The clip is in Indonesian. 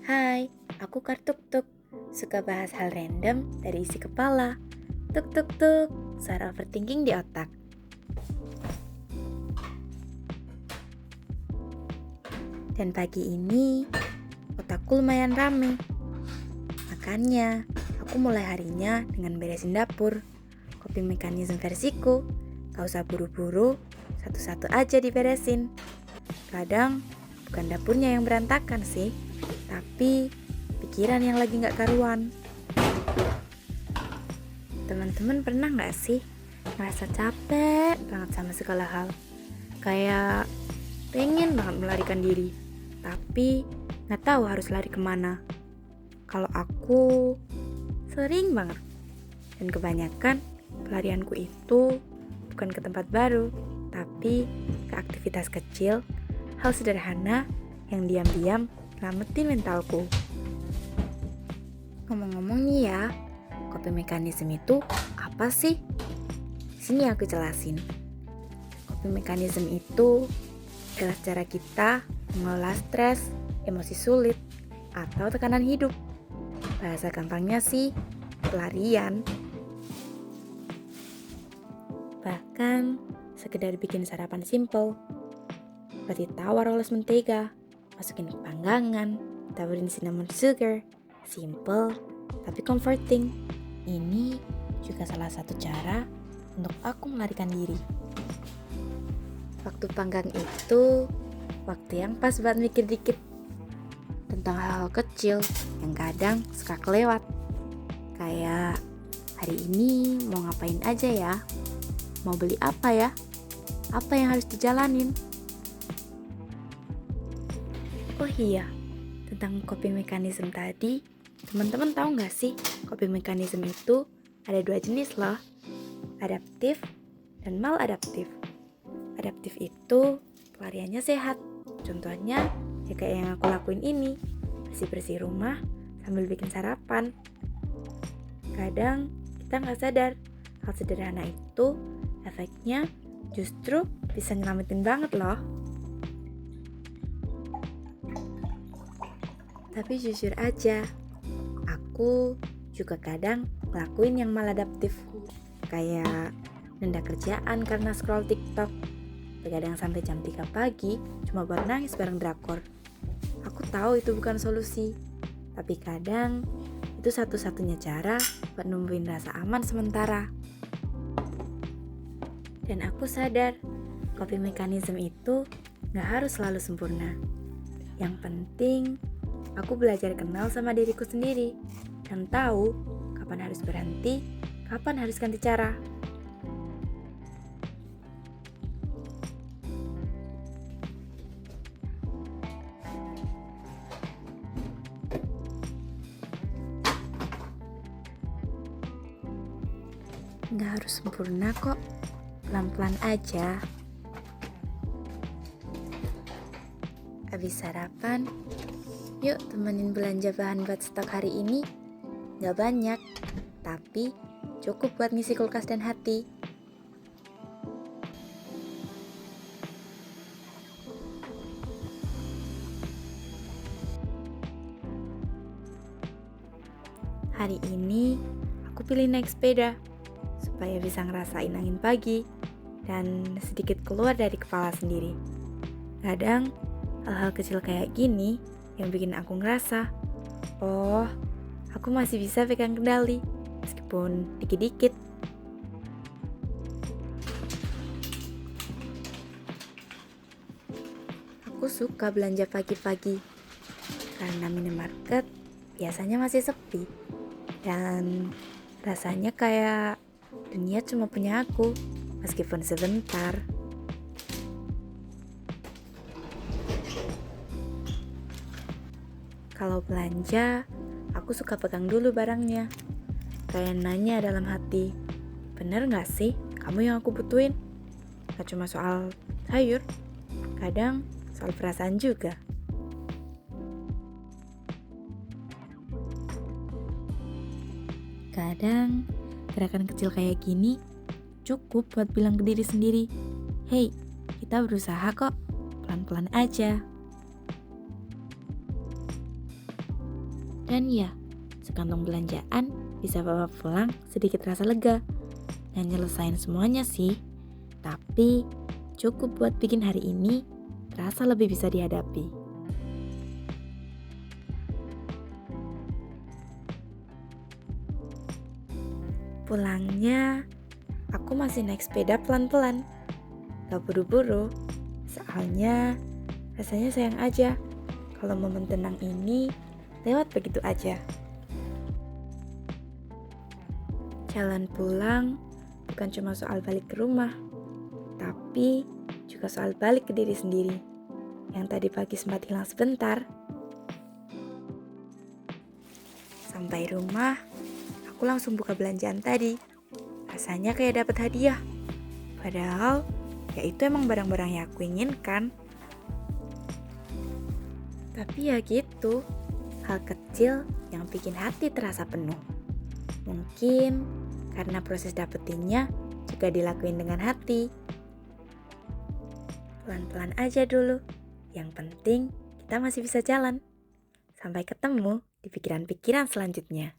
Hai, aku Kartuk-tuk. Suka bahas hal random dari isi kepala. Tuk-tuk-tuk, suara overthinking di otak. Dan pagi ini, otakku lumayan rame. Makanya, aku mulai harinya dengan beresin dapur. Coping mechanism versiku, gak usah buru-buru, satu-satu aja diberesin. Kadang, bukan dapurnya yang berantakan sih, tapi pikiran yang lagi gak karuan. Teman-teman pernah gak sih ngerasa capek banget sama segala hal? Kayak pengen banget melarikan diri, tapi gak tahu harus lari kemana. Kalau aku sering banget, dan kebanyakan pelarianku itu bukan ke tempat baru, tapi ke aktivitas kecil, hal sederhana yang diam-diam nyelamatin mentalku. Ngomong-ngomong nih ya, coping mechanism itu apa sih? Sini aku jelasin. Coping mechanism itu adalah cara kita mengelola stres, emosi sulit, atau tekanan hidup. Bahasa gampangnya sih, pelarian. Bahkan, sekedar bikin sarapan simple. Roti tawar oles mentega, masukin ke panggangan, taburin cinnamon sugar. Simple, tapi comforting. Ini juga salah satu cara untuk aku melarikan diri. Waktu panggang itu, waktu yang pas buat mikir dikit tentang hal-hal kecil yang kadang suka kelewat. Kayak, hari ini mau ngapain aja ya? Mau beli apa ya? Apa yang harus dijalanin? Oh iya, tentang coping mechanism tadi, teman-teman tahu nggak sih coping mechanism itu ada 2 jenis loh, adaptif dan maladaptif. Adaptif itu pelariannya sehat, contohnya ya kayak yang aku lakuin ini, bersih-bersih rumah sambil bikin sarapan. Kadang kita nggak sadar hal sederhana itu efeknya justru bisa nyelamatin banget loh. Tapi jujur aja, aku juga kadang ngelakuin yang maladaptif. Kayak nunda kerjaan karena scroll TikTok. Begadang sampai jam 3 pagi cuma buat nangis bareng drakor. Aku tahu itu bukan solusi, tapi kadang itu satu-satunya cara buat numbuhin rasa aman sementara. Dan aku sadar, coping mechanism itu gak harus selalu sempurna. Yang penting, aku belajar kenal sama diriku sendiri dan tahu kapan harus berhenti, kapan harus ganti cara. Nggak harus sempurna kok, pelan-pelan aja. Habis sarapan, yuk temenin belanja bahan buat stok hari ini. Nggak banyak, tapi cukup buat ngisi kulkas dan hati. Hari ini aku pilih naik sepeda supaya bisa ngerasain angin pagi dan sedikit keluar dari kepala sendiri. Kadang hal-hal kecil kayak gini yang bikin aku ngerasa, oh, aku masih bisa pegang kendali meskipun dikit-dikit. Aku suka belanja pagi-pagi karena minimarket biasanya masih sepi dan rasanya kayak dunia cuma punya aku, meskipun sebentar. Kalau belanja, aku suka pegang dulu barangnya. Kayak nanya dalam hati, bener gak sih kamu yang aku butuhin? Gak cuma soal sayur, kadang soal perasaan juga. Kadang gerakan kecil kayak gini cukup buat bilang ke diri sendiri, hey, kita berusaha kok, pelan-pelan aja. Dan ya, sekantong belanjaan bisa bawa pulang sedikit rasa lega. Nggak nyelesain semuanya sih, tapi cukup buat bikin hari ini terasa lebih bisa dihadapi. Pulangnya, aku masih naik sepeda pelan-pelan. Gak buru-buru, soalnya rasanya sayang aja kalau momen tenang ini lewat begitu aja. Jalan pulang bukan cuma soal balik ke rumah, tapi juga soal balik ke diri sendiri yang tadi pagi sempat hilang sebentar. Sampai rumah, aku langsung buka belanjaan tadi. Rasanya kayak dapat hadiah. Padahal, ya itu emang barang-barang yang aku inginkan. Tapi ya gitu, hal kecil yang bikin hati terasa penuh. Mungkin karena proses dapetinnya juga dilakuin dengan hati. Pelan-pelan aja dulu. Yang penting kita masih bisa jalan. Sampai ketemu di pikiran-pikiran selanjutnya.